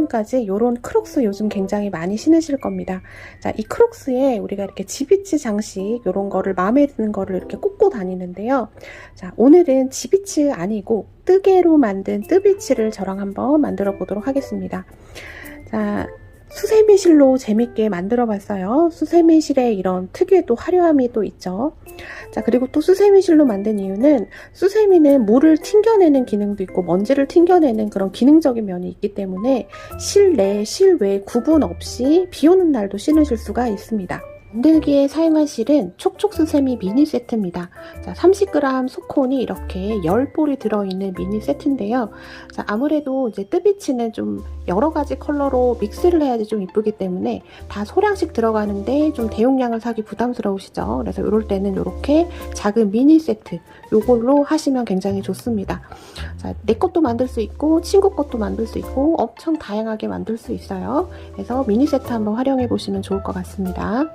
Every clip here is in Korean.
중간까지 이런 크록스 요즘 굉장히 많이 신으실 겁니다. 자, 이 크록스에 우리가 이렇게 지비치 장식 이런 거를 마음에 드는 거를 이렇게 꽂고 다니는데요. 자, 오늘은 지비치 아니고 뜨개로 만든 뜨비치를 저랑 한번 만들어 보도록 하겠습니다. 자, 수세미실로 재밌게 만들어 봤어요. 수세미실에 이런 특유의 또 화려함이 또 있죠. 자, 그리고 또 수세미실로 만든 이유는 수세미는 물을 튕겨내는 기능도 있고 먼지를 튕겨내는 그런 기능적인 면이 있기 때문에 실내, 실외 구분 없이 비 오는 날도 신으실 수가 있습니다. 만들기에 사용한 실은 촉촉수세미 미니 세트입니다. 자, 30g 소콘이 이렇게 10볼이 들어있는 미니 세트인데요. 자, 아무래도 이제 뜨비치는 좀 여러가지 컬러로 믹스를 해야지 좀 이쁘기 때문에 다 소량씩 들어가는데 좀 대용량을 사기 부담스러우시죠. 그래서 이럴 때는 이렇게 작은 미니 세트 요걸로 하시면 굉장히 좋습니다. 자, 내 것도 만들 수 있고 친구 것도 만들 수 있고 엄청 다양하게 만들 수 있어요. 그래서 미니 세트 한번 활용해 보시면 좋을 것 같습니다.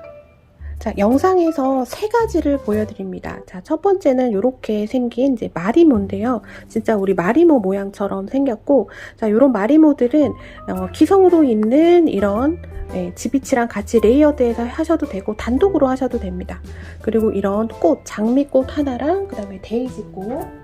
자, 영상에서 세 가지를 보여드립니다. 자, 첫 번째는 이렇게 생긴 이제 마리모인데요. 진짜 우리 마리모 모양처럼 생겼고, 자, 이런 마리모들은 기성으로 있는 이런 지비치랑 같이 레이어드해서 하셔도 되고 단독으로 하셔도 됩니다. 그리고 이런 꽃, 장미꽃 하나랑 그 다음에 데이지꽃,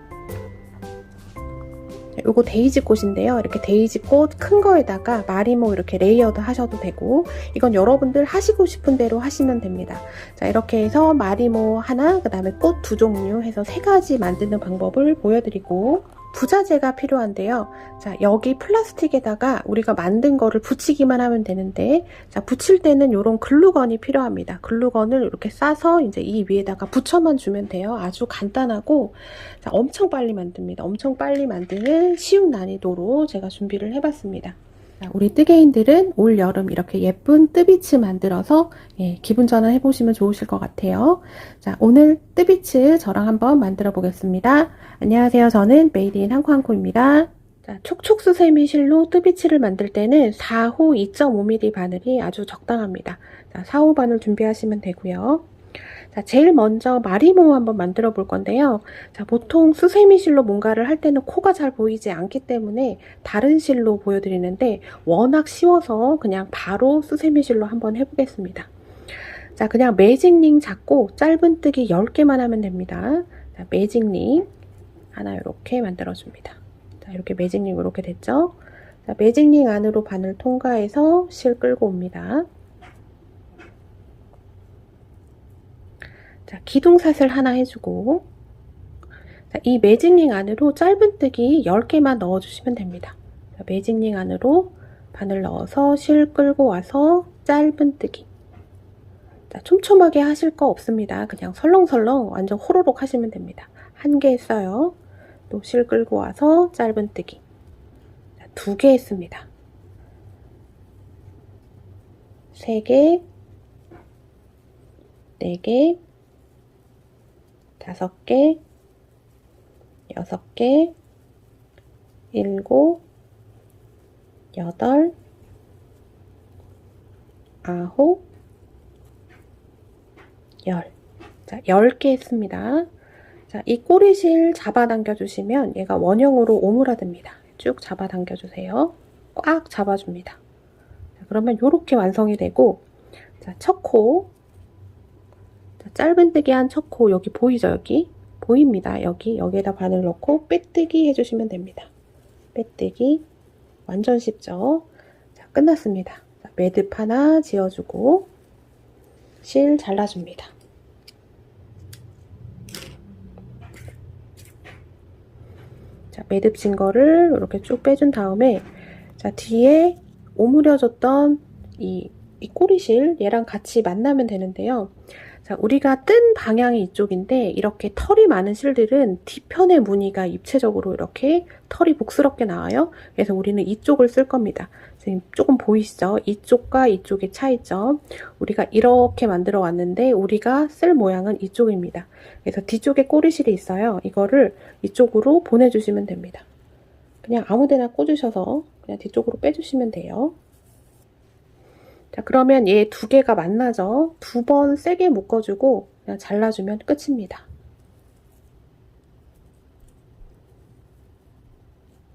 요거 데이지 꽃인데요. 이렇게 데이지 꽃 큰 거에다가 마리모 이렇게 레이어드 하셔도 되고, 이건 여러분들 하시고 싶은 대로 하시면 됩니다. 자, 이렇게 해서 마리모 하나, 그 다음에 꽃 2종류 해서 3가지 만드는 방법을 보여드리고, 부자재가 필요한데요. 자, 여기 플라스틱에다가 우리가 만든 거를 붙이기만 하면 되는데, 자, 붙일 때는 이런 글루건이 필요합니다. 글루건을 이렇게 싸서 이제 이 위에다가 붙여만 주면 돼요. 아주 간단하고, 자, 엄청 빨리 만듭니다. 엄청 빨리 만드는 쉬운 난이도로 제가 준비를 해봤습니다. 자, 우리 뜨개인들은 올 여름 이렇게 예쁜 뜨비츠 만들어서 기분 전환 해보시면 좋으실 것 같아요. 자, 오늘 뜨비츠 저랑 한번 만들어 보겠습니다. 안녕하세요. 저는 메이드 인 한코한코입니다. 자, 촉촉수세미 실로 뜨비츠를 만들 때는 4호 2.5mm 바늘이 아주 적당합니다. 자, 4호 바늘 준비하시면 되고요. 자, 제일 먼저 마리모 한번 만들어 볼 건데요. 자, 보통 수세미 실로 뭔가를 할 때는 코가 잘 보이지 않기 때문에 다른 실로 보여드리는데 워낙 쉬워서 그냥 바로 수세미 실로 한번 해보겠습니다. 자, 그냥 매직링 잡고 짧은뜨기 10개만 하면 됩니다. 자, 매직링 하나 이렇게 만들어줍니다. 자, 이렇게 매직링 이렇게 됐죠? 자, 매직링 안으로 바늘 통과해서 실 끌고 옵니다. 자, 기둥사슬 하나 해주고, 자, 이 매직링 안으로 짧은뜨기 10개만 넣어주시면 됩니다. 자, 매직링 안으로 바늘 넣어서 실 끌고 와서 짧은뜨기. 자, 촘촘하게 하실 거 없습니다. 그냥 설렁설렁 완전 호로록 하시면 됩니다. 1개 했어요. 또 실 끌고 와서 짧은뜨기. 2개 했습니다. 3개, 4개, 5개, 6개, 7, 8, 9, 10. 자, 10개 했습니다. 자, 이 꼬리실 잡아당겨 주시면 얘가 원형으로 오므라듭니다. 쭉 잡아당겨 주세요. 꽉 잡아줍니다. 자, 그러면 이렇게 완성이 되고, 자, 첫 코. 자, 짧은뜨기 한 첫 코 여기 보이죠? 여기 보입니다. 여기에다 바늘 넣고 빼뜨기 해주시면 됩니다. 빼뜨기 완전 쉽죠? 자, 끝났습니다. 자, 매듭 하나 지어주고 실 잘라줍니다. 자, 매듭 진 거를 이렇게 쭉 빼준 다음에, 자, 뒤에 오므려졌던 이 꼬리실 얘랑 같이 만나면 되는데요. 자, 우리가 뜬 방향이 이쪽인데 이렇게 털이 많은 실들은 뒤편의 무늬가 입체적으로 이렇게 털이 복스럽게 나와요. 그래서 우리는 이쪽을 쓸 겁니다. 지금 조금 보이시죠? 이쪽과 이쪽의 차이점. 우리가 이렇게 만들어 왔는데 우리가 쓸 모양은 이쪽입니다. 그래서 뒤쪽에 꼬리실이 있어요. 이거를 이쪽으로 보내주시면 됩니다. 그냥 아무데나 꽂으셔서 그냥 뒤쪽으로 빼주시면 돼요. 자, 그러면 얘 2개가 만나죠? 2번 세게 묶어주고 그냥 잘라주면 끝입니다.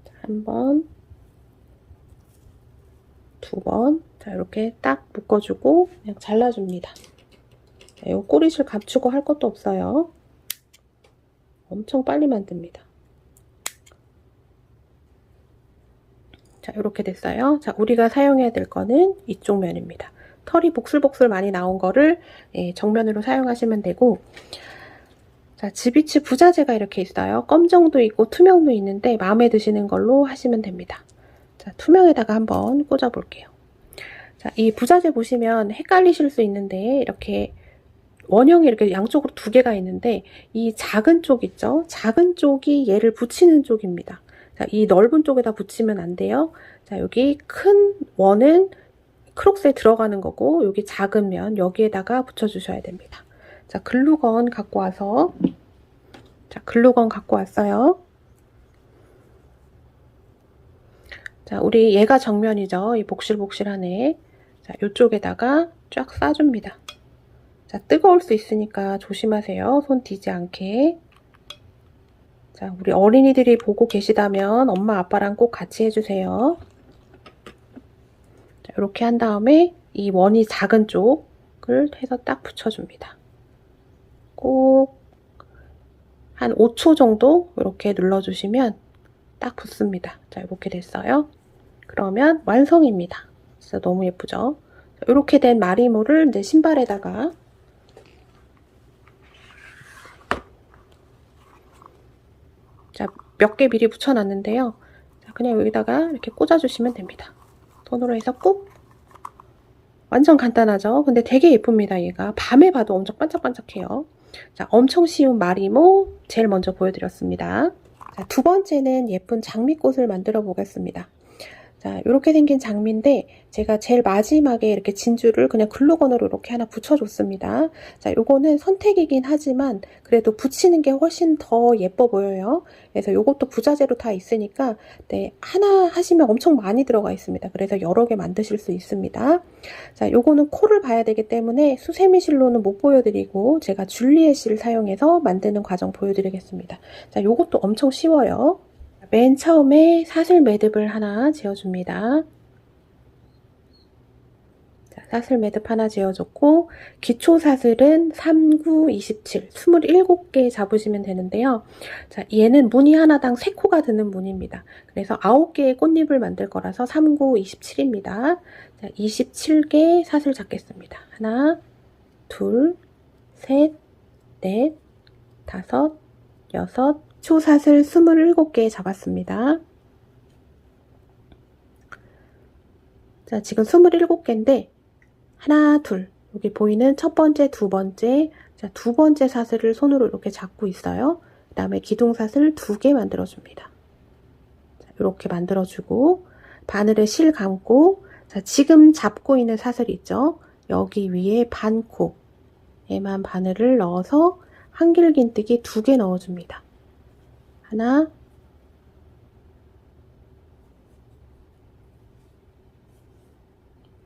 자, 1번, 2번. 자, 이렇게 딱 묶어주고 그냥 잘라줍니다. 자, 이 꼬리실 감추고 할 것도 없어요. 엄청 빨리 만듭니다. 자, 이렇게 됐어요. 자, 우리가 사용해야 될 거는 이쪽 면입니다. 털이 복슬복슬 많이 나온 거를 정면으로 사용하시면 되고, 자, 지비치 부자재가 이렇게 있어요. 검정도 있고 투명도 있는데 마음에 드시는 걸로 하시면 됩니다. 자, 투명에다가 한번 꽂아 볼게요. 자, 이 부자재 보시면 헷갈리실 수 있는데 이렇게 원형이 이렇게 양쪽으로 두 개가 있는데 이 작은 쪽 있죠? 작은 쪽이 얘를 붙이는 쪽입니다. 자, 이 넓은 쪽에다 붙이면 안 돼요. 자, 여기 큰 원은 크록스에 들어가는 거고 여기 작은 면 여기에다가 붙여주셔야 됩니다. 자, 글루건 갖고 와서 자, 글루건 갖고 왔어요. 자, 우리 얘가 정면이죠. 이 복실복실한 애. 자, 이쪽에다가 쫙 싸줍니다. 자, 뜨거울 수 있으니까 조심하세요. 손 뒤지 않게. 자, 우리 어린이들이 보고 계시다면 엄마 아빠랑 꼭 같이 해주세요. 자, 이렇게 한 다음에 이 원이 작은 쪽을 해서 딱 붙여줍니다. 꼭 한 5초 정도 이렇게 눌러주시면 딱 붙습니다. 자, 이렇게 됐어요. 그러면 완성입니다. 진짜 너무 예쁘죠? 자, 이렇게 된 마리모를 이제 신발에다가 자, 몇 개 미리 붙여놨는데요. 자, 그냥 여기다가 이렇게 꽂아주시면 됩니다. 손으로 해서 꾹. 완전 간단하죠? 근데 되게 예쁩니다, 얘가. 밤에 봐도 엄청 반짝반짝해요. 자, 엄청 쉬운 마리모 제일 먼저 보여드렸습니다. 자, 두 번째는 예쁜 장미꽃을 만들어 보겠습니다. 자, 이렇게 생긴 장미인데 제가 제일 마지막에 이렇게 진주를 그냥 글루건으로 이렇게 하나 붙여줬습니다. 자, 요거는 선택이긴 하지만 그래도 붙이는 게 훨씬 더 예뻐 보여요. 그래서 요것도 부자재로 다 있으니까 네, 하나 하시면 엄청 많이 들어가 있습니다. 그래서 여러 개 만드실 수 있습니다. 자, 요거는 코를 봐야 되기 때문에 수세미실로는 못 보여드리고 제가 줄리엣실을 사용해서 만드는 과정 보여드리겠습니다. 자, 요것도 엄청 쉬워요. 맨 처음에 사슬 매듭을 하나 지어줍니다. 자, 사슬 매듭 하나 지어줬고 기초 사슬은 3, 9, 27, 27개 잡으시면 되는데요. 자, 얘는 무늬 하나당 3코가 드는 무늬입니다. 그래서 9개의 꽃잎을 만들 거라서 3, 9, 27입니다. 자, 27개 사슬 잡겠습니다. 하나, 둘, 셋, 넷, 다섯, 여섯, 초사슬 27개 잡았습니다. 자, 지금 27개인데 하나, 둘, 여기 보이는 첫 번째, 두 번째, 자, 두 번째 사슬을 손으로 이렇게 잡고 있어요. 그 다음에 기둥사슬 2개 만들어줍니다. 자, 이렇게 만들어주고 바늘에 실 감고 자, 지금 잡고 있는 사슬 있죠? 여기 위에 반코에만 바늘을 넣어서 한길긴뜨기 2개 넣어줍니다. 하나,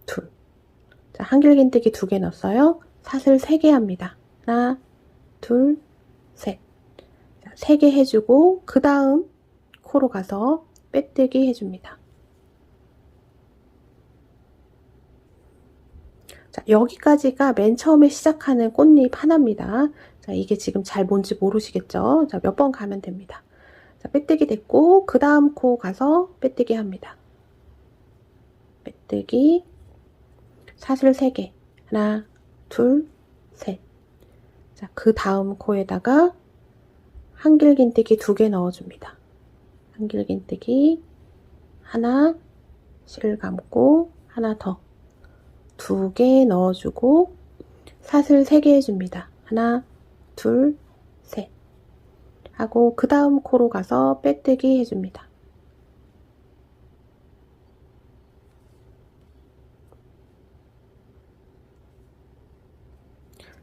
둘. 자, 한길긴뜨기 2개 넣었어요. 사슬 3개 합니다. 하나, 둘, 셋. 자, 3개 해주고 그 다음 코로 가서 빼뜨기 해줍니다. 자, 여기까지가 맨 처음에 시작하는 꽃잎 하나입니다. 자, 이게 지금 잘 뭔지 모르시겠죠? 자, 몇 번 가면 됩니다. 자, 빼뜨기 됐고 그 다음 코 가서 빼뜨기 합니다. 빼뜨기 사슬 3개 하나 둘 셋. 자, 그 다음 코에다가 한길긴뜨기 2개 넣어줍니다. 한길긴뜨기 하나 실 감고 하나 더 2개 넣어주고 사슬 3개 해줍니다. 하나 둘 셋 하고 그 다음 코로 가서 빼뜨기 해줍니다.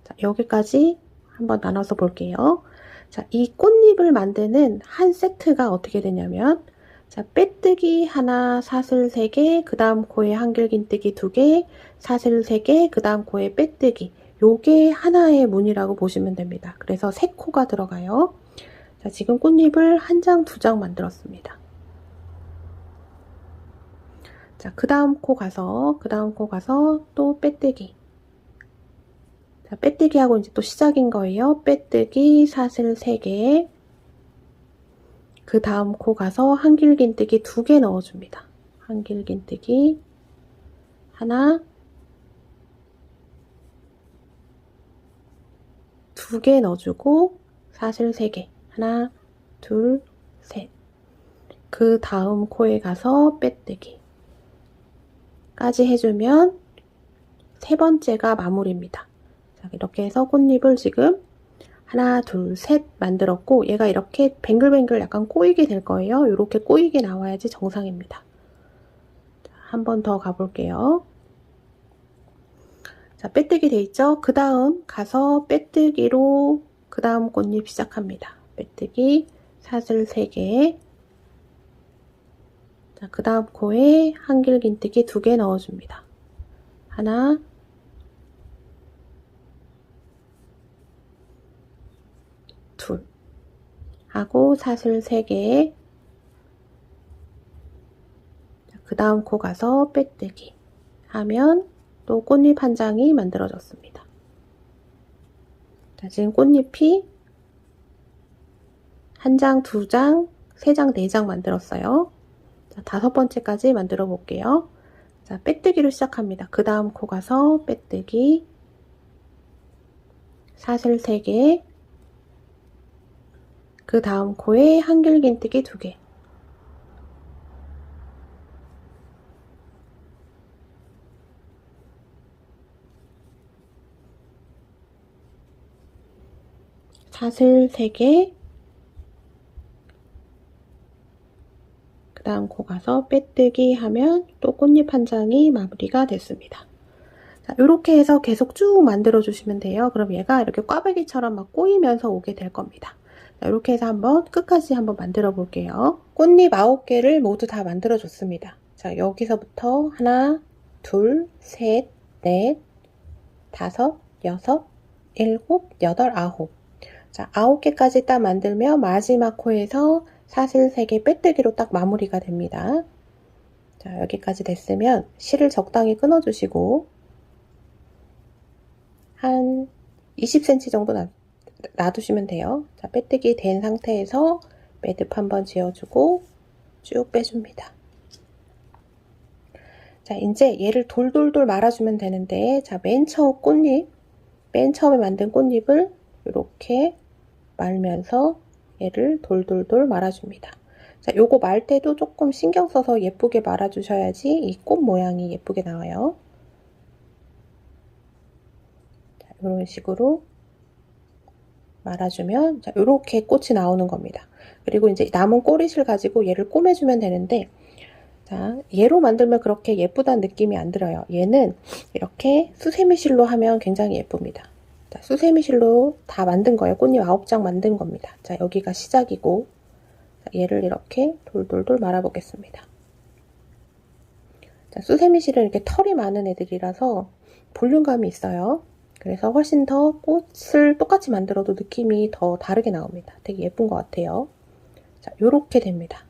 자, 여기까지 한번 나눠서 볼게요. 자, 이 꽃잎을 만드는 한 세트가 어떻게 되냐면 자, 빼뜨기 하나, 사슬 3개, 그 다음 코에 한길긴뜨기 2개, 사슬 3개, 그 다음 코에 빼뜨기 요게 하나의 무늬라고 보시면 됩니다. 그래서 3코가 들어가요. 자, 지금 꽃잎을 한 장, 2장 만들었습니다. 자, 그 다음 코 가서 또 빼뜨기. 자, 빼뜨기 하고 이제 또 시작인 거예요. 빼뜨기 사슬 3개. 그 다음 코 가서 한길긴뜨기 2개 넣어줍니다. 한길긴뜨기 하나, 2개 넣어주고 사슬 3개. 하나, 둘, 셋. 그 다음 코에 가서 빼뜨기 까지 해주면 세 번째가 마무리입니다. 자, 이렇게 해서 꽃잎을 지금 하나, 둘, 셋 만들었고 얘가 이렇게 뱅글뱅글 약간 꼬이게 될 거예요. 이렇게 꼬이게 나와야지 정상입니다. 한 번 더 가볼게요. 자, 빼뜨기 돼 있죠? 그 다음 가서 빼뜨기로 그 다음 꽃잎 시작합니다. 빼뜨기 사슬 3개. 자, 그 다음 코에 한길긴뜨기 2개 넣어줍니다. 하나, 둘 하고 사슬 3개. 그 다음 코 가서 빼뜨기 하면 또 꽃잎 한 장이 만들어졌습니다. 자, 지금 꽃잎이 한 장, 2장, 3장, 4장 만들었어요. 자, 5번째까지 만들어 볼게요. 자, 빼뜨기로 시작합니다. 그 다음 코 가서 빼뜨기 사슬 3개. 그 다음 코에 한길긴뜨기 2개. 사슬 3개. 그 다음 코 가서 빼뜨기 하면 또 꽃잎 한 장이 마무리가 됐습니다. 자, 이렇게 해서 계속 쭉 만들어 주시면 돼요. 그럼 얘가 이렇게 꽈배기처럼 막 꼬이면서 오게 될 겁니다. 자, 이렇게 해서 한번 끝까지 한번 만들어 볼게요. 꽃잎 9개를 모두 다 만들어 줬습니다. 자, 여기서부터 하나, 둘, 셋, 넷, 다섯, 여섯, 일곱, 여덟, 아홉. 자, 9개까지 딱 만들면 마지막 코에서 사슬 3개 빼뜨기로 딱 마무리가 됩니다. 자, 여기까지 됐으면 실을 적당히 끊어 주시고 한 20cm 정도 놔두시면 돼요. 자, 빼뜨기 된 상태에서 매듭 한번 지어주고 쭉 빼줍니다. 자, 이제 얘를 돌돌돌 말아주면 되는데, 자, 맨 처음에 만든 꽃잎을 이렇게 말면서 얘를 돌돌돌 말아줍니다. 자, 요거 말 때도 조금 신경 써서 예쁘게 말아주셔야지 이 꽃 모양이 예쁘게 나와요. 자, 이런 식으로 말아주면 자, 이렇게 꽃이 나오는 겁니다. 그리고 이제 남은 꼬릿을 가지고 얘를 꼬매주면 되는데, 자, 얘로 만들면 그렇게 예쁘다는 느낌이 안 들어요. 얘는 이렇게 수세미실로 하면 굉장히 예쁩니다. 자, 수세미실로 다 만든 거예요. 꽃잎 9장 만든 겁니다. 자, 여기가 시작이고, 자, 얘를 이렇게 돌돌돌 말아보겠습니다. 자, 수세미실은 이렇게 털이 많은 애들이라서 볼륨감이 있어요. 그래서 훨씬 더 꽃을 똑같이 만들어도 느낌이 더 다르게 나옵니다. 되게 예쁜 것 같아요. 자, 요렇게 됩니다.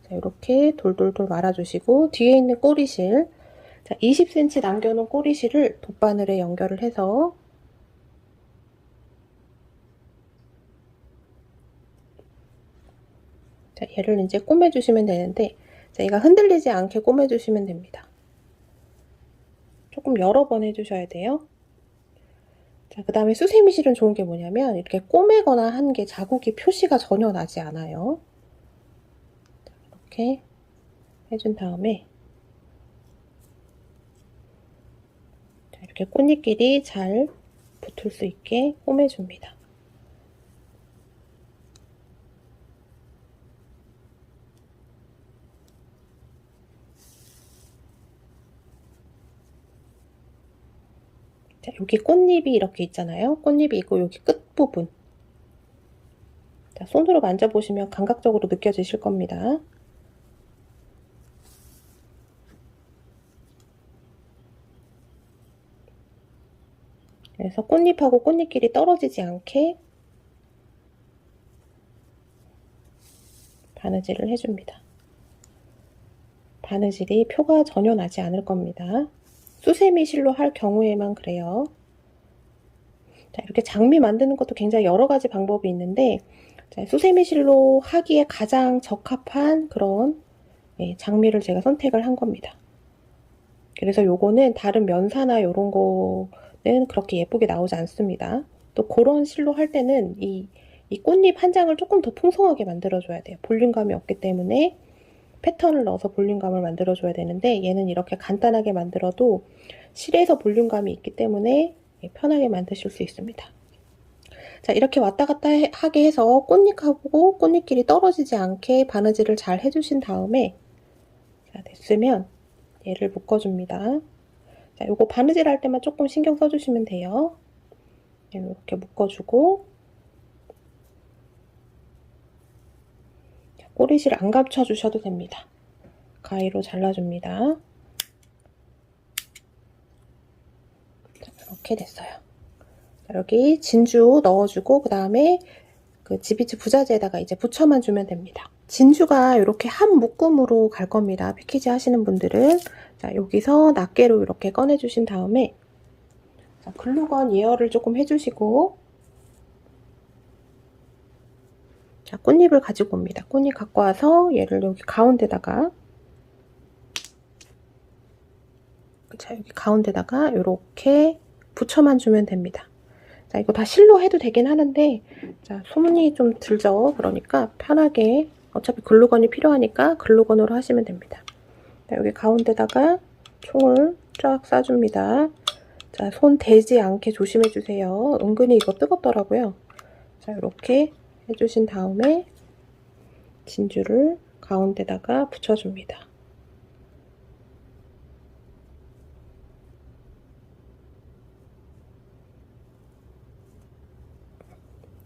자, 요렇게 돌돌돌 말아주시고, 뒤에 있는 꼬리실, 자, 20cm 남겨놓은 꼬리실을 돗바늘에 연결을 해서 자, 얘를 이제 꼬매주시면 되는데, 자, 얘가 흔들리지 않게 꼬매주시면 됩니다. 조금 여러 번 해주셔야 돼요. 자, 그 다음에 수세미실은 좋은 게 뭐냐면 이렇게 꼬매거나 한 게 자국이 표시가 전혀 나지 않아요. 자, 이렇게 해준 다음에 자, 이렇게 꽃잎끼리 잘 붙을 수 있게 꼬매줍니다. 자, 여기 꽃잎이 이렇게 있잖아요. 꽃잎이 있고 여기 끝부분. 자, 손으로 만져보시면 감각적으로 느껴지실 겁니다. 그래서 꽃잎하고 꽃잎끼리 떨어지지 않게 바느질을 해줍니다. 바느질이 표가 전혀 나지 않을 겁니다. 수세미 실로 할 경우에만 그래요. 자, 이렇게 장미 만드는 것도 굉장히 여러 가지 방법이 있는데, 자, 수세미 실로 하기에 가장 적합한 그런 장미를 제가 선택을 한 겁니다. 그래서 요거는 다른 면사나 요런 거는 그렇게 예쁘게 나오지 않습니다. 또 그런 실로 할 때는 이 꽃잎 한 장을 조금 더 풍성하게 만들어줘야 돼요. 볼륨감이 없기 때문에 패턴을 넣어서 볼륨감을 만들어줘야 되는데, 얘는 이렇게 간단하게 만들어도 실에서 볼륨감이 있기 때문에 편하게 만드실 수 있습니다. 자, 이렇게 왔다 갔다 하게 해서 꽃잎하고 꽃잎끼리 떨어지지 않게 바느질을 잘 해주신 다음에, 자, 됐으면 얘를 묶어줍니다. 자, 요거 바느질 할 때만 조금 신경 써주시면 돼요. 이렇게 묶어주고, 꼬리실 안 감춰주셔도 됩니다. 가위로 잘라줍니다. 자, 이렇게 됐어요. 자, 여기 진주 넣어주고, 그 다음에 그 지비치 부자재에다가 이제 붙여만 주면 됩니다. 진주가 이렇게 한 묶음으로 갈 겁니다. 패키지 하시는 분들은. 자, 여기서 낱개로 이렇게 꺼내주신 다음에, 자, 글루건 예열을 조금 해주시고, 자, 꽃잎을 가지고 옵니다. 꽃잎 갖고 와서 얘를 여기 가운데다가, 자, 여기 가운데다가 이렇게 붙여만 주면 됩니다. 자, 이거 다 실로 해도 되긴 하는데, 자, 소문이 좀 들죠. 그러니까 편하게, 어차피 글루건이 필요하니까 글루건으로 하시면 됩니다. 자, 여기 가운데다가 총을 쫙 쏴줍니다. 자, 손 대지 않게 조심해주세요. 은근히 이거 뜨겁더라고요. 자, 이렇게 해주신 다음에 진주를 가운데다가 붙여줍니다.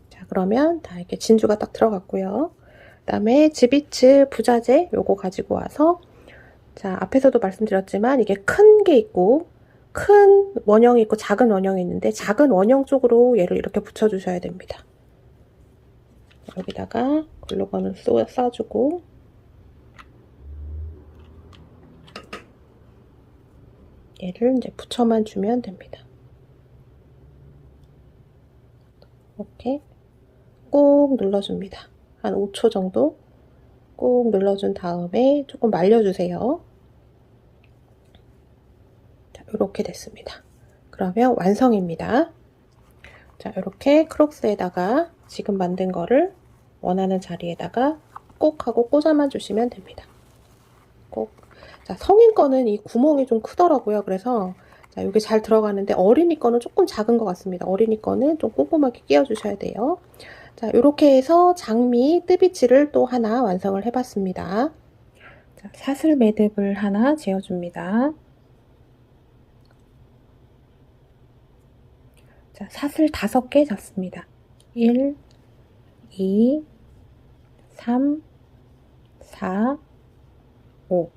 자, 그러면 다 이렇게 진주가 딱 들어갔고요. 그 다음에 지비츠 부자재 요거 가지고 와서, 자, 앞에서도 말씀드렸지만 이게 큰 게 있고 큰 원형이 있고 작은 원형이 있는데, 작은 원형 쪽으로 얘를 이렇게 붙여주셔야 됩니다. 여기다가 글루건을 쏴주고, 얘를 이제 붙여만 주면 됩니다. 이렇게 꾹 눌러줍니다. 한 5초 정도 꾹 눌러준 다음에 조금 말려주세요. 자, 이렇게 됐습니다. 그러면 완성입니다. 자, 이렇게 크록스에다가 지금 만든 거를 원하는 자리에다가 꼭 하고 꽂아만 주시면 됩니다. 꼭. 자, 성인 거는 이 구멍이 좀 크더라고요. 그래서 자, 이게 잘 들어가는데 어린이 거는 조금 작은 것 같습니다. 어린이 거는 좀 꼼꼼하게 끼워주셔야 돼요. 자, 이렇게 해서 장미 뜨비치를 또 하나 완성을 해봤습니다. 자, 사슬 매듭을 하나 지어줍니다. 자, 사슬 5개 잡습니다. 1, 2, 3, 4, 5.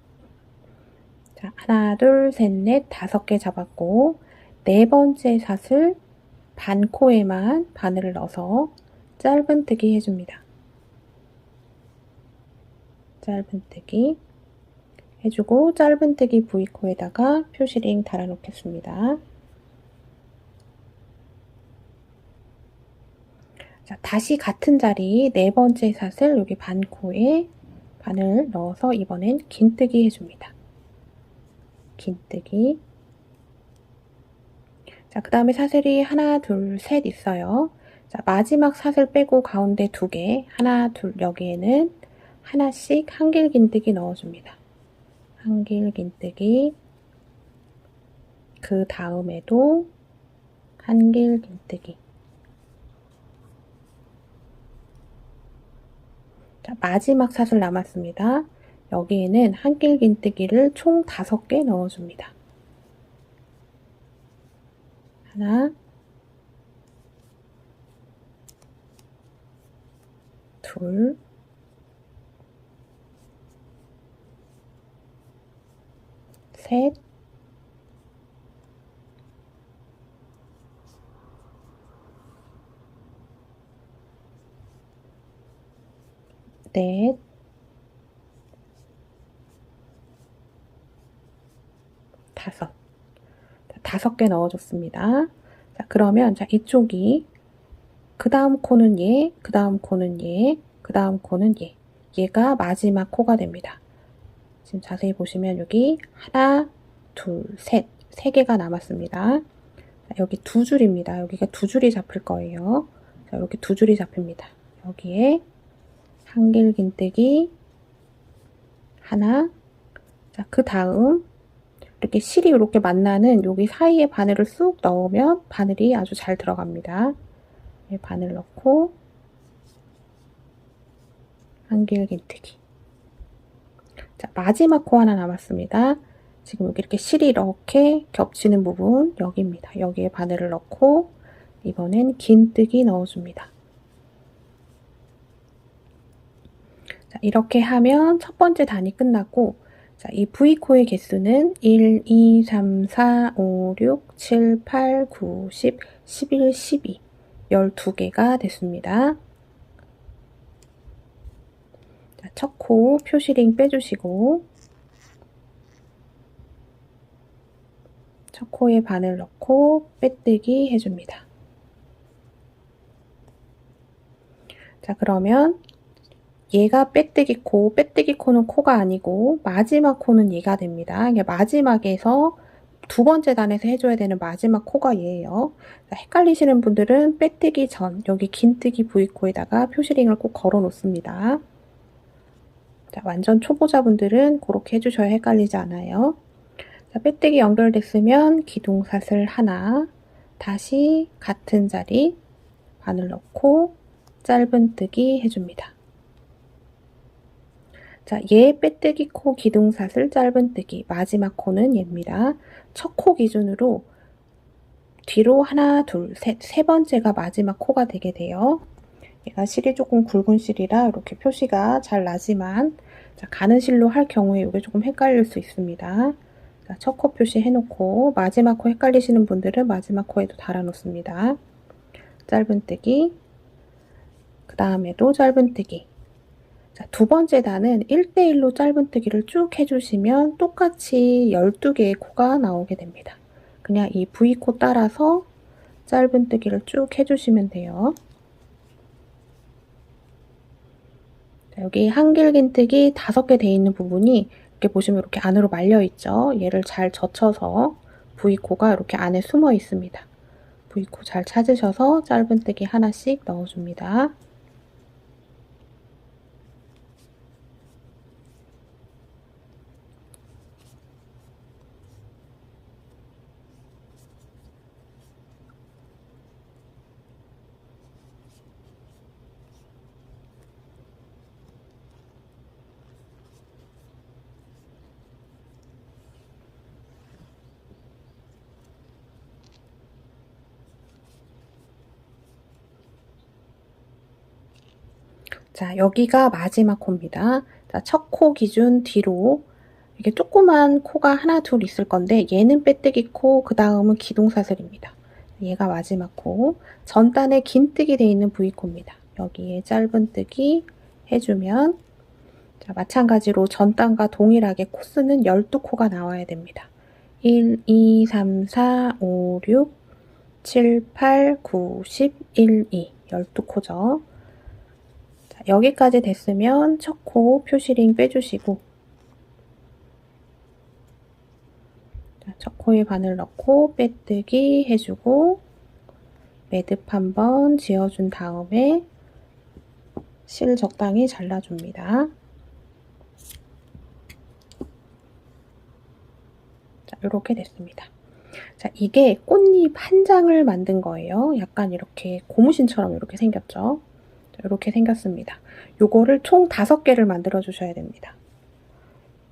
자, 하나, 둘, 셋, 넷, 5개 잡았고, 네 번째 사슬 반코에만 바늘을 넣어서 짧은뜨기 해줍니다. 짧은뜨기 해주고, 짧은뜨기 V코에다가 표시링 달아놓겠습니다. 자, 다시 같은 자리 네 번째 사슬 여기 반코에 바늘 넣어서 이번엔 긴뜨기 해줍니다. 긴뜨기. 자, 그 다음에 사슬이 하나, 둘, 셋 있어요. 자, 마지막 사슬 빼고 가운데 2개, 하나, 둘, 여기에는 하나씩 한길 긴뜨기 넣어줍니다. 한길 긴뜨기. 그 다음에도 한길 긴뜨기. 자, 마지막 사슬 남았습니다. 여기에는 한길 긴뜨기를 총 5개 넣어줍니다. 하나, 둘, 셋, 넷, 5개 넣어줬습니다. 자, 그러면 자, 이쪽이 그 다음 코는 얘, 그 다음 코는 얘, 그 다음 코는 얘. 얘가 마지막 코가 됩니다. 지금 자세히 보시면 여기 하나, 둘, 셋. 3개가 남았습니다. 자, 여기 2줄입니다. 여기가 2줄이 잡힐 거예요. 자, 이렇게 2줄이 잡힙니다. 여기에 한길긴뜨기 하나. 자, 그 다음 이렇게 실이 이렇게 만나는 여기 사이에 바늘을 쑥 넣으면 바늘이 아주 잘 들어갑니다. 바늘 넣고 한길긴뜨기. 자, 마지막 코 하나 남았습니다. 지금 여기 이렇게 실이 이렇게 겹치는 부분 여기입니다. 여기에 바늘을 넣고 이번엔 긴뜨기 넣어줍니다. 자, 이렇게 하면 첫 번째 단이 끝났고, 자, 이 V코의 개수는 1, 2, 3, 4, 5, 6, 7, 8, 9, 10, 11, 12, 12개가 됐습니다. 자, 첫 코 표시링 빼주시고 첫 코에 바늘 넣고 빼뜨기 해줍니다. 자, 그러면 얘가 빼뜨기 코, 빼뜨기 코는 코가 아니고 마지막 코는 얘가 됩니다. 마지막에서 두 번째 단에서 해줘야 되는 마지막 코가 얘예요. 자, 헷갈리시는 분들은 빼뜨기 전 여기 긴뜨기 V코에다가 표시링을 꼭 걸어 놓습니다. 자, 완전 초보자분들은 그렇게 해주셔야 헷갈리지 않아요. 자, 빼뜨기 연결됐으면 기둥사슬 하나, 다시 같은 자리 바늘 넣고 짧은뜨기 해줍니다. 자, 얘 빼뜨기 코 기둥사슬 짧은뜨기 마지막 코는 얘입니다. 첫 코 기준으로 뒤로 하나, 둘, 셋, 세 번째가 마지막 코가 되게 돼요. 얘가 실이 조금 굵은 실이라 이렇게 표시가 잘 나지만 자, 가는 실로 할 경우에 이게 조금 헷갈릴 수 있습니다. 첫 코 표시 해놓고 마지막 코 헷갈리시는 분들은 마지막 코에도 달아놓습니다. 짧은뜨기, 그 다음에도 짧은뜨기. 자, 두 번째 단은 1대1로 짧은뜨기를 쭉 해주시면 똑같이 12개의 코가 나오게 됩니다. 그냥 이 V코 따라서 짧은뜨기를 쭉 해주시면 돼요. 자, 여기 한길긴뜨기 5개 되어 있는 부분이 이렇게 보시면 이렇게 안으로 말려 있죠. 얘를 잘 젖혀서 V코가 이렇게 안에 숨어 있습니다. V코 잘 찾으셔서 짧은뜨기 하나씩 넣어줍니다. 자, 여기가 마지막 코입니다. 자, 첫 코 기준 뒤로 이게 조그만 코가 하나 둘 있을 건데 얘는 빼뜨기 코, 그 다음은 기둥사슬입니다. 얘가 마지막 코. 전단에 긴뜨기 되어 있는 V코입니다. 여기에 짧은뜨기 해주면 자, 마찬가지로 전단과 동일하게 코스는 12코가 나와야 됩니다. 1, 2, 3, 4, 5, 6, 7, 8, 9, 10, 1, 2 12코죠. 여기까지 됐으면 첫 코 표시링 빼주시고 첫 코에 바늘 넣고 빼뜨기 해주고 매듭 한번 지어준 다음에 실 적당히 잘라줍니다. 자, 이렇게 됐습니다. 자, 이게 꽃잎 한 장을 만든 거예요. 약간 이렇게 고무신처럼 이렇게 생겼죠. 이렇게 생겼습니다. 요거를 총 5개를 만들어 주셔야 됩니다.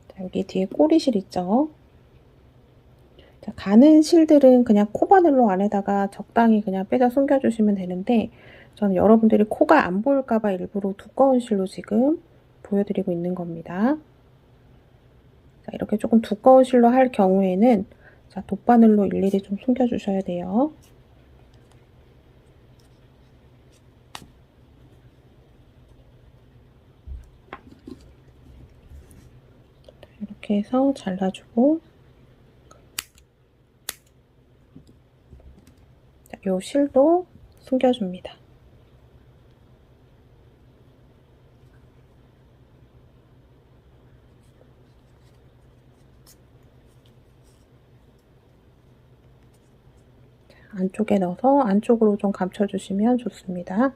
자, 여기 뒤에 꼬리실 있죠. 자, 가는 실들은 그냥 코바늘로 안에다가 적당히 그냥 빼서 숨겨주시면 되는데 저는 여러분들이 코가 안 보일까봐 일부러 두꺼운 실로 지금 보여드리고 있는 겁니다. 자, 이렇게 조금 두꺼운 실로 할 경우에는 자, 돗바늘로 일일이 좀 숨겨주셔야 돼요. 이렇게 해서 잘라주고 요 실도 숨겨줍니다. 안쪽에 넣어서 안쪽으로 좀 감춰주시면 좋습니다.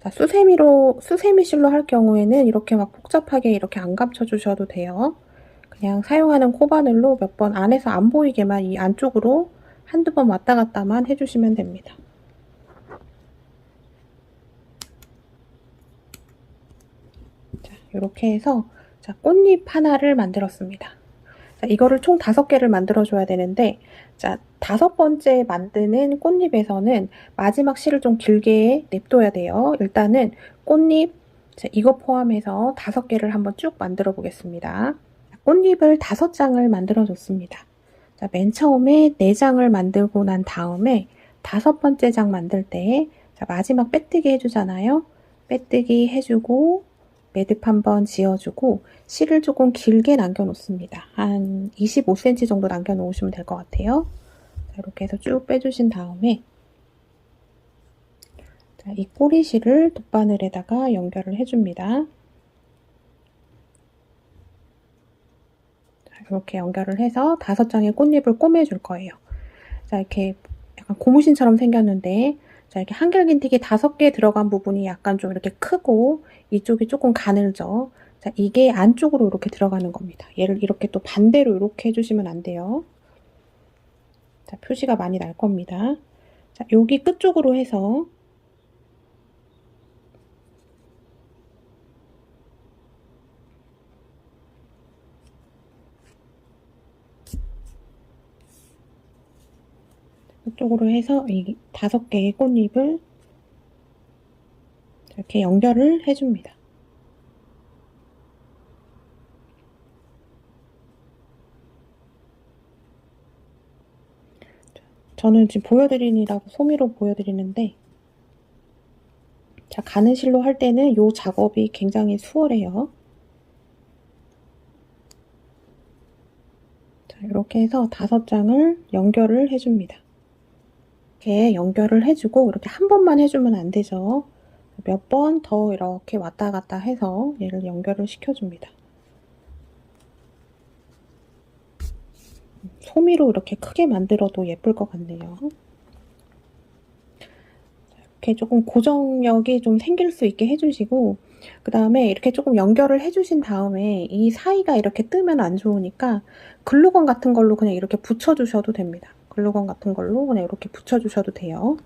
자, 수세미 실로 할 경우에는 이렇게 막 복잡하게 이렇게 안 감춰주셔도 돼요. 그냥 사용하는 코바늘로 몇 번 안에서 안 보이게만 이 안쪽으로 한두 번 왔다 갔다만 해주시면 됩니다. 자, 이렇게 해서 자, 꽃잎 하나를 만들었습니다. 자, 이거를 총 5개를 만들어줘야 되는데 자, 5번째 만드는 꽃잎에서는 마지막 실을 좀 길게 냅둬야 돼요. 일단은 꽃잎 자, 이거 포함해서 5개를 한번 쭉 만들어 보겠습니다. 꽃잎을 5장을 만들어 줬습니다. 자, 맨 처음에 4장을 만들고 난 다음에 5번째 장 만들 때 자, 마지막 빼뜨기 해주잖아요. 빼뜨기 해주고 매듭 한번 지어주고 실을 조금 길게 남겨 놓습니다. 한 25cm 정도 남겨 놓으시면 될 것 같아요. 자, 이렇게 해서 쭉 빼주신 다음에 자, 이 꼬리실을 돗바늘에다가 연결을 해줍니다. 자, 이렇게 연결을 해서 5장의 꽃잎을 꼬매줄 거예요. 자, 이렇게 약간 고무신처럼 생겼는데 자, 이렇게 한결긴티기 5개 들어간 부분이 약간 좀 이렇게 크고 이쪽이 조금 가늘죠. 자, 이게 안쪽으로 이렇게 들어가는 겁니다. 얘를 이렇게 또 반대로 이렇게 해주시면 안 돼요. 자, 표시가 많이 날 겁니다. 자, 여기 끝쪽으로 해서 이쪽으로 해서 이 5개의 꽃잎을 이렇게 연결을 해줍니다. 저는 지금 보여드리느라고 소미로 보여드리는데 자, 가는 실로 할 때는 이 작업이 굉장히 수월해요. 자, 이렇게 해서 5장을 연결을 해줍니다. 이렇게 연결을 해주고 이렇게 한 번만 해주면 안 되죠. 몇 번 더 이렇게 왔다 갔다 해서 얘를 연결을 시켜줍니다. 소미로 이렇게 크게 만들어도 예쁠 것 같네요. 이렇게 조금 고정력이 좀 생길 수 있게 해주시고 그 다음에 이렇게 조금 연결을 해주신 다음에 이 사이가 이렇게 뜨면 안 좋으니까 글루건 같은 걸로 그냥 이렇게 붙여주셔도 됩니다. 글루건 같은 걸로 그냥 이렇게 붙여주셔도 돼요.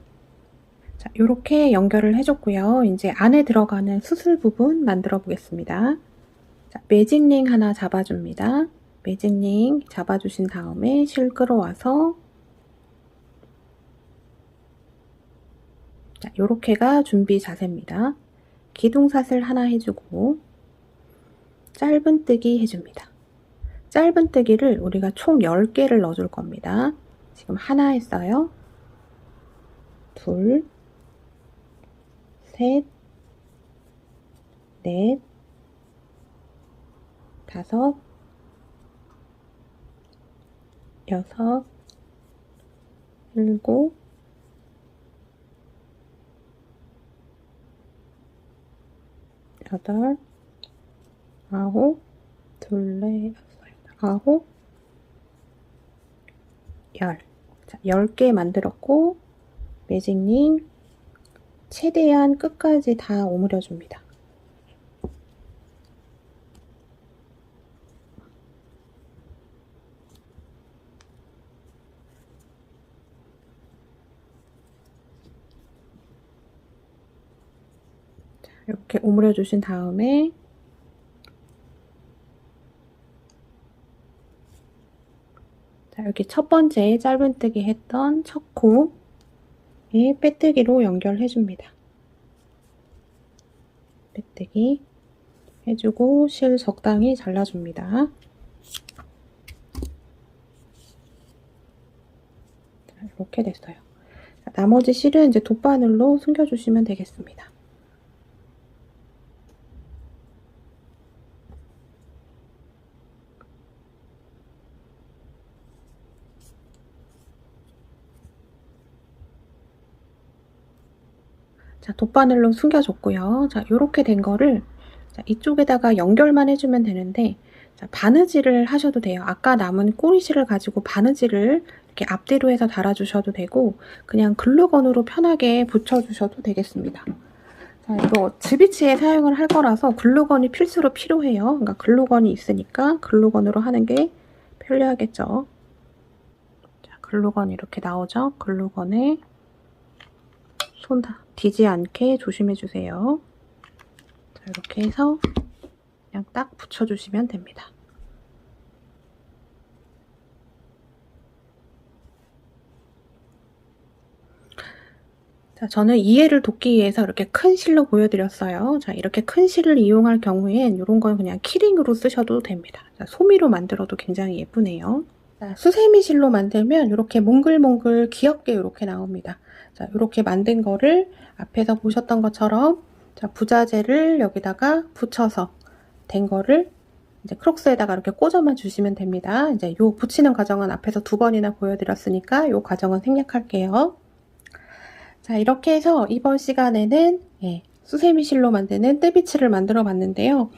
자, 이렇게 연결을 해줬고요. 이제 안에 들어가는 수술 부분 만들어 보겠습니다. 자, 매직링 하나 잡아줍니다. 매직링 잡아주신 다음에 실 끌어와서 자, 요렇게가 준비 자세입니다. 기둥사슬 하나 해주고 짧은뜨기 해줍니다. 짧은뜨기를 우리가 총 10개를 넣어줄 겁니다. 지금 하나 했어요. 둘, 셋, 넷, 5, 6, 7, 8, 9, 둘레, 9, 10. 자, 10개 만들었고 매직링 최대한 끝까지 다 오므려 줍니다. 자, 이렇게 오므려 주신 다음에 자, 여기 첫 번째 짧은뜨기 했던 첫 코에 빼뜨기로 연결해 줍니다. 빼뜨기 해주고 실 적당히 잘라줍니다. 자, 이렇게 됐어요. 자, 나머지 실은 이제 돗바늘로 숨겨주시면 되겠습니다. 자, 돗바늘로 숨겨줬고요. 자, 요렇게 된 거를 자, 이쪽에다가 연결만 해주면 되는데, 자, 바느질을 하셔도 돼요. 아까 남은 꼬리실을 가지고 바느질을 이렇게 앞뒤로 해서 달아주셔도 되고, 그냥 글루건으로 편하게 붙여주셔도 되겠습니다. 자, 이거 지비치에 사용을 할 거라서 글루건이 필수로 필요해요. 그러니까 글루건이 있으니까 글루건으로 하는 게 편리하겠죠. 자, 글루건 이렇게 나오죠. 글루건에 손 디지 않게 조심해 주세요. 자, 이렇게 해서 그냥 딱 붙여주시면 됩니다. 자, 저는 이해를 돕기 위해서 이렇게 큰 실로 보여드렸어요. 자, 이렇게 큰 실을 이용할 경우엔 이런 건 그냥 키링으로 쓰셔도 됩니다. 자, 소미로 만들어도 굉장히 예쁘네요. 자, 수세미 실로 만들면 이렇게 몽글몽글 귀엽게 이렇게 나옵니다. 자, 이렇게 만든 거를 앞에서 보셨던 것처럼 자, 부자재를 여기다가 붙여서 된 거를 이제 크록스에다가 이렇게 꽂아만 주시면 됩니다. 이제 요 붙이는 과정은 앞에서 2번이나 보여드렸으니까 요 과정은 생략할게요. 자, 이렇게 해서 이번 시간에는 수세미 실로 만드는 떼비치를 만들어 봤는데요.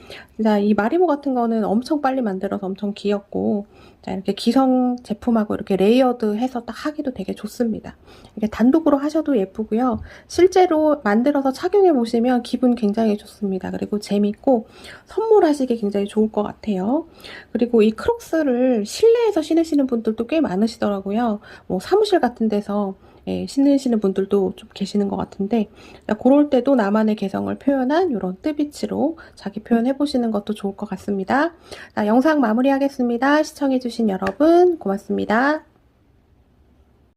자, 이 마리모 같은 거는 엄청 빨리 만들어서 엄청 귀엽고, 자, 이렇게 기성 제품하고 이렇게 레이어드 해서 딱 하기도 되게 좋습니다. 이렇게 단독으로 하셔도 예쁘고요. 실제로 만들어서 착용해 보시면 기분 굉장히 좋습니다. 그리고 재밌고 선물하시기 굉장히 좋을 것 같아요. 그리고 이 크록스를 실내에서 신으시는 분들도 꽤 많으시더라고요. 뭐 사무실 같은 데서 신으시는 분들도 좀 계시는 것 같은데, 그럴 때도 나만의 개성을 표현한 이런 뜨비치로 자기 표현해 보시는 것도 좋을 것 같습니다. 자, 영상 마무리하겠습니다. 시청해주신 여러분 고맙습니다.